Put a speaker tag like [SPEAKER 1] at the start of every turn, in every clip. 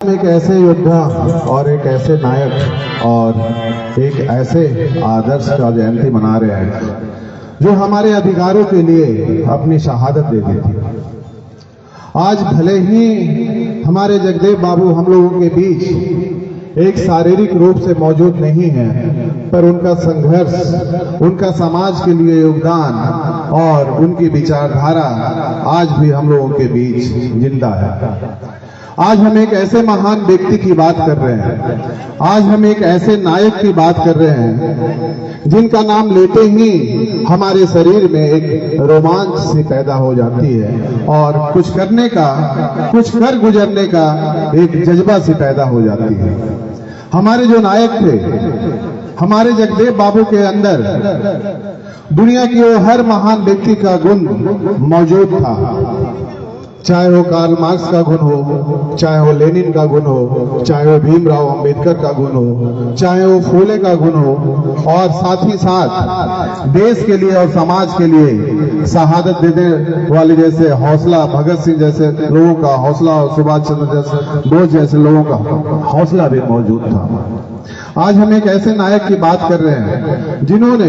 [SPEAKER 1] एक ऐसे योद्धा और एक ऐसे नायक और एक ऐसे आदर्श का जयंती मना रहे हैं जो हमारे अधिकारों के लिए अपनी शहादत दे दी थी। आज भले ही हमारे जगदेव बाबू हम लोगों के बीच एक शारीरिक रूप से मौजूद नहीं है, पर उनका संघर्ष, उनका समाज के लिए योगदान और उनकी विचारधारा आज भी हम लोगों के बीच जिंदा है। आज हम एक ऐसे महान व्यक्ति की बात कर रहे हैं, आज हम एक ऐसे नायक की बात कर रहे हैं जिनका नाम लेते ही हमारे शरीर में एक रोमांच सी पैदा हो जाती है और कुछ करने का, कुछ कर गुजरने का एक जज्बा सी पैदा हो जाती है। हमारे जो नायक थे, हमारे जगदेव बाबू के अंदर दुनिया की वो हर महान व्यक्ति का गुण मौजूद था, चाहे वो कार्ल मार्क्स का गुण हो, चाहे वो लेनिन का गुण हो, चाहे वो भीमराव अंबेडकर का गुण हो, चाहे वो फूले का गुण हो, और साथ ही साथ देश के लिए और समाज के लिए शहादत देने वाले जैसे हौसला, भगत सिंह जैसे लोगों का हौसला और सुभाष चंद्र बोस जैसे लोगों का हौसला भी मौजूद था। आज हम एक ऐसे नायक की बात कर रहे हैं जिन्होंने,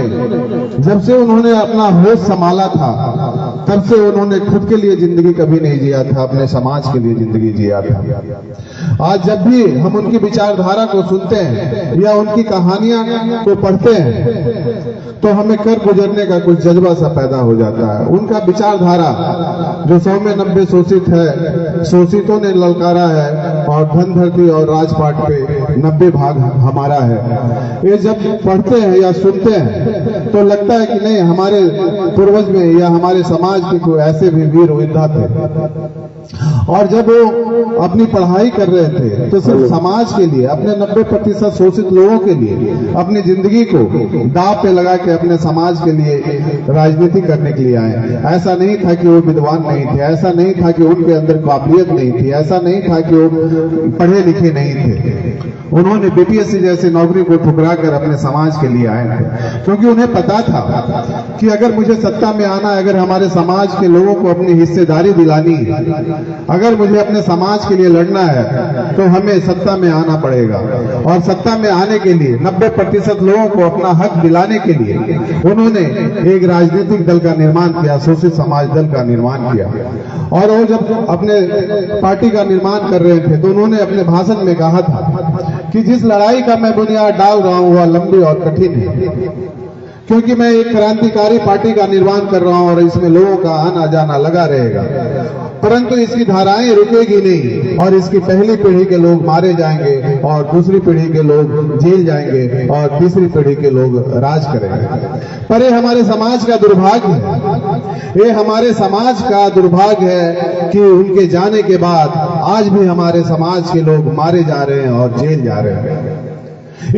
[SPEAKER 1] जब से उन्होंने अपना होश संभाला था तब से उन्होंने खुद के लिए जिंदगी कभी नहीं जिया था, अपने समाज के लिए जिंदगी जिया था। आज जब भी हम उनकी विचारधारा को सुनते हैं या उनकी कहानियां को पढ़ते हैं तो हमें कर गुजरने का कुछ जज्बा सा पैदा हो जाता है। उनका विचारधारा जो 100 में 90 शोषित है, शोषितों ने ललकारा है और धन धरती और राजपाट पे 90 भाग हमारा है, ये जब पढ़ते हैं या सुनते हैं तो लगता है कि नहीं, हमारे पूर्वज में या हमारे समाज के कोई ऐसे भी वीर योद्धा थे। और जब वो अपनी पढ़ाई कर रहे थे तो सिर्फ समाज के लिए, अपने 90% शोषित लोगों के लिए अपनी जिंदगी को दांव पे लगा के अपने समाज के लिए राजनीति करने के लिए आए। ऐसा नहीं था कि वो विद्वान नहीं थे, ऐसा नहीं था कि उनके अंदर काबिलियत नहीं थी, ऐसा नहीं था कि वो पढ़े लिखे नहीं थे। उन्होंने बीपीएससी जैसे नौकरी को ठुकरा कर अपने समाज के लिए आए थे, क्योंकि उन्हें पता था कि अगर मुझे सत्ता में आना है, अगर हमारे समाज के लोगों को अपनी हिस्सेदारी दिलानी है, अगर मुझे अपने समाज के लिए लड़ना है तो हमें सत्ता में आना पड़ेगा। और सत्ता में आने के लिए 90% लोगों को अपना हक दिलाने के लिए उन्होंने एक राजनीतिक दल का निर्माण किया, शोषित समाज दल का निर्माण किया। और वो जब अपने पार्टी का निर्माण कर रहे थे तो उन्होंने अपने भाषण में कहा था कि जिस लड़ाई का मैं बुनियाद डाल रहा हूं वह लंबी और कठिन है, क्योंकि मैं एक क्रांतिकारी पार्टी का निर्माण कर रहा हूं और इसमें लोगों का आना जाना लगा रहेगा, परंतु इसकी धाराएं रुकेगी नहीं और इसकी पहली पीढ़ी के लोग मारे जाएंगे और दूसरी पीढ़ी के लोग जेल जाएंगे और तीसरी पीढ़ी के लोग राज करेंगे। पर ये हमारे समाज का दुर्भाग्य है, ये हमारे समाज का दुर्भाग्य है कि उनके जाने के बाद आज भी हमारे समाज के लोग मारे जा रहे हैं और जेल जा रहे हैं।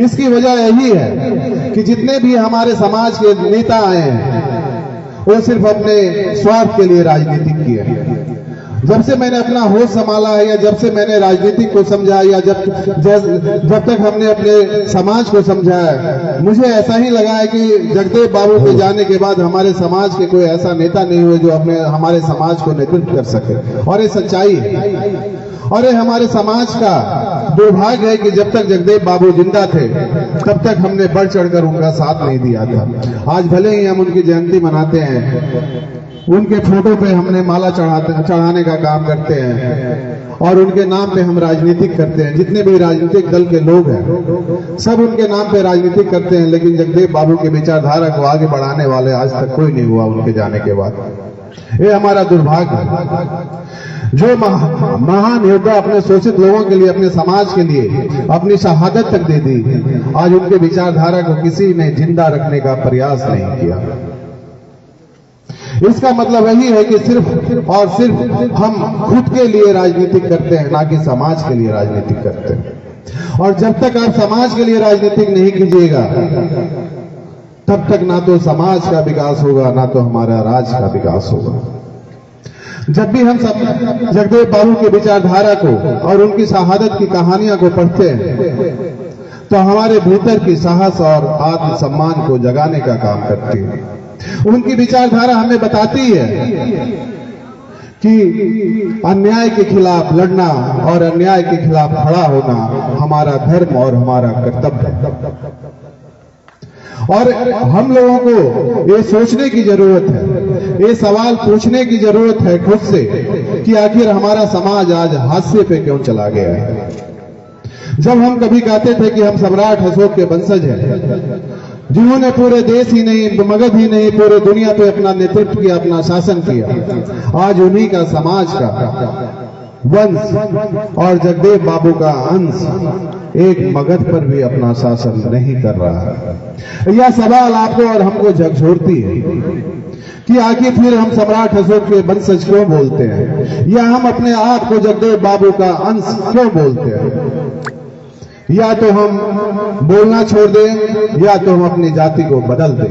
[SPEAKER 1] इसकी वजह यही है कि जितने भी हमारे समाज के नेता आए हैं वो सिर्फ अपने स्वार्थ के लिए राजनीति किए हैं। जब से मैंने अपना होश संभाला है या जब से मैंने राजनीति को समझा या जब तक हमने अपने समाज को समझा है, मुझे ऐसा ही लगा है कि जगदेव बाबू के जाने के बाद हमारे समाज के कोई ऐसा नेता नहीं हुए जो अपने हमारे समाज को नेतृत्व कर सके। और ये सच्चाई है और ये हमारे समाज का दुर्भाग्य है कि जब तक जगदेव बाबू जिंदा थे तब तक हमने बढ़ चढ़कर उनका साथ नहीं दिया था। आज भले ही हम उनकी जयंती मनाते हैं, उनके फोटो पे हमने माला चढ़ाने का काम करते हैं और उनके नाम पे हम राजनीतिक करते हैं, जितने भी राजनीतिक दल के लोग हैं सब उनके नाम पे राजनीतिक करते हैं, लेकिन जगदेव बाबू की विचारधारा को आगे बढ़ाने वाले आज तक कोई नहीं हुआ उनके जाने के बाद। ये हमारा दुर्भाग्य है। जो महान योद्धा अपने शोषित लोगों के लिए, अपने समाज के लिए अपनी शहादत तक दे दी, आज उनके विचारधारा को किसी ने जिंदा रखने का प्रयास नहीं किया। इसका मतलब यही है कि सिर्फ और सिर्फ हम खुद के लिए राजनीति करते हैं, ना कि समाज के लिए राजनीति करते हैं। और जब तक आप समाज के लिए राजनीति नहीं कीजिएगा तब तक ना तो समाज का विकास होगा, ना तो हमारा राज्य का विकास होगा। जब भी हम सब जगदेव बाबू की विचारधारा को और उनकी शहादत की कहानियां को पढ़ते हैं तो हमारे भीतर की साहस और आत्मसम्मान को जगाने का काम करती है। उनकी विचारधारा हमें बताती है कि अन्याय के खिलाफ लड़ना और अन्याय के खिलाफ खड़ा होना हमारा धर्म और हमारा कर्तव्य है। और हम लोगों को ये सोचने की जरूरत है, ये सवाल पूछने की जरूरत है खुद से कि आखिर हमारा समाज आज हादसे पे क्यों चला गया है। जब हम कभी कहते थे कि हम सम्राट अशोक के वंशज हैं, जिन्होंने पूरे देश ही नहीं, मगध ही नहीं, पूरे दुनिया पे अपना नेतृत्व किया, अपना शासन किया, आज उन्हीं का समाज का वंश और जगदेव बाबू का अंश एक मगध पर भी अपना शासन नहीं कर रहा है। यह सवाल आपको और हमको झकझोरती है कि आखिर फिर हम सम्राट अशोक के वंशज क्यों बोलते हैं, या हम अपने आप को जगदेव बाबू का अंश क्यों बोलते हैं। या तो हम बोलना छोड़ दें या तो हम अपनी जाति को बदल दें।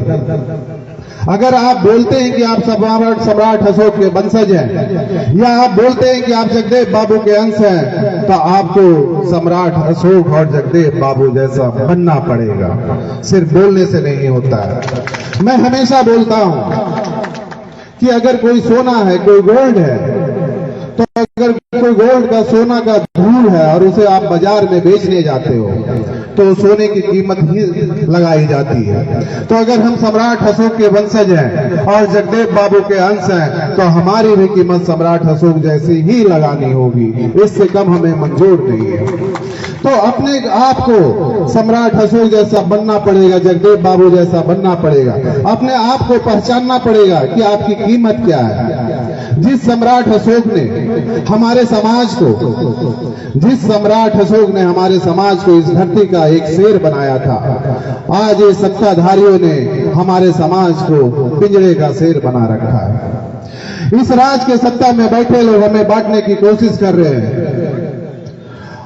[SPEAKER 1] अगर आप बोलते हैं कि आप सम्राट अशोक के वंशज हैं, या आप बोलते हैं कि आप जगदेव बाबू के अंश हैं, तो आपको सम्राट अशोक और जगदेव बाबू जैसा बनना पड़ेगा। सिर्फ बोलने से नहीं होता है। मैं हमेशा बोलता हूं कि अगर कोई सोना है, कोई गोल्ड है, तो अगर कोई गोल्ड का, सोना का धूल है और उसे आप बाजार में बेचने जाते हो तो सोने की कीमत ही लगाई जाती है। तो अगर हम सम्राट अशोक के वंशज हैं और जगदेव बाबू के अंश हैं, तो हमारी भी कीमत सम्राट अशोक जैसी ही लगानी होगी, इससे कम हमें मंजूर नहीं है। तो अपने आप को सम्राट अशोक जैसा बनना पड़ेगा, जगदेव बाबू जैसा बनना पड़ेगा। अपने आप को पहचानना पड़ेगा कि आपकी कीमत क्या है। जिस सम्राट अशोक ने हमारे समाज को, जिस सम्राट अशोक ने हमारे समाज को इस धरती का एक शेर बनाया था, आज ये सत्ताधारियों ने हमारे समाज को पिंजरे का शेर बना रखा है। इस राज के सत्ता में बैठे लोग हमें बांटने की कोशिश कर रहे हैं,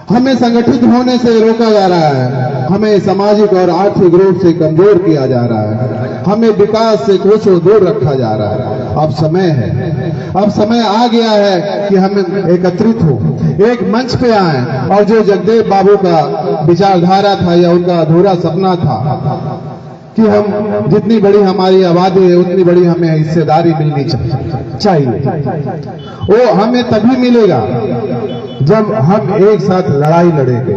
[SPEAKER 1] हमें संगठित होने से रोका जा रहा है, हमें सामाजिक और आर्थिक रूप से कमजोर किया जा रहा है, हमें विकास से कोसों दूर रखा जा रहा है। अब समय है, अब समय आ गया है कि हम एकत्रित हो, एक मंच पे आए और जो जगदेव बाबू का विचारधारा था या उनका अधूरा सपना था कि हम जितनी बड़ी हमारी आबादी है उतनी बड़ी हमें हिस्सेदारी मिलनी चाहिए, वो हमें तभी मिलेगा जब हम एक साथ लड़ाई लड़ेंगे।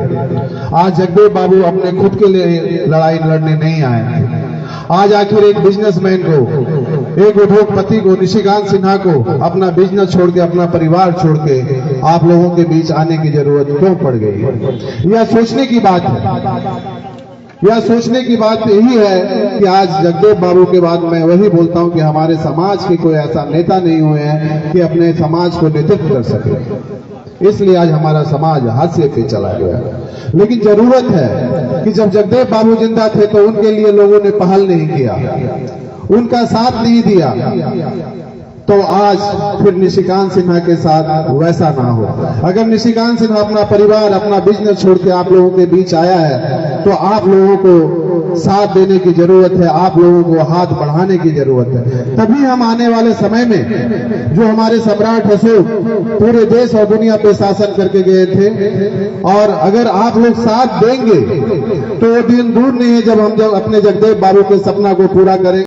[SPEAKER 1] आज जगदेव बाबू अपने खुद के लिए लड़ाई लड़ने नहीं आए हैं। आज आखिर एक बिजनेसमैन को, एक उद्योगपति को, निशिकांत सिन्हा को अपना बिजनेस छोड़ के, अपना परिवार छोड़ के आप लोगों के बीच आने की जरूरत क्यों पड़ गई। यह सोचने की बात है। यह सोचने की बात यही है कि आज जगदेव बाबू के बाद मैं वही बोलता हूं कि हमारे समाज के कोई ऐसा नेता नहीं हुए हैं कि अपने समाज को नेतृत्व कर सके। इसलिए आज हमारा समाज हादसे पे चला गया है। लेकिन जरूरत है कि जब जगदेव बाबू जिंदा थे तो उनके लिए लोगों ने पहल नहीं किया, उनका साथ नहीं दिया, तो आज फिर निशिकांत सिन्हा के साथ वैसा ना हो। अगर निशिकांत सिन्हा अपना परिवार, अपना बिजनेस छोड़ के आप लोगों के बीच आया है, तो आप लोगों को साथ देने की जरूरत है, आप लोगों को हाथ बढ़ाने की जरूरत है। तभी हम आने वाले समय में, जो हमारे सम्राट अशोक पूरे देश और दुनिया पे शासन करके गए थे, और अगर आप लोग साथ देंगे तो वो दिन दूर नहीं है जब हम अपने जगदेव बाबू के सपना को पूरा करेंगे।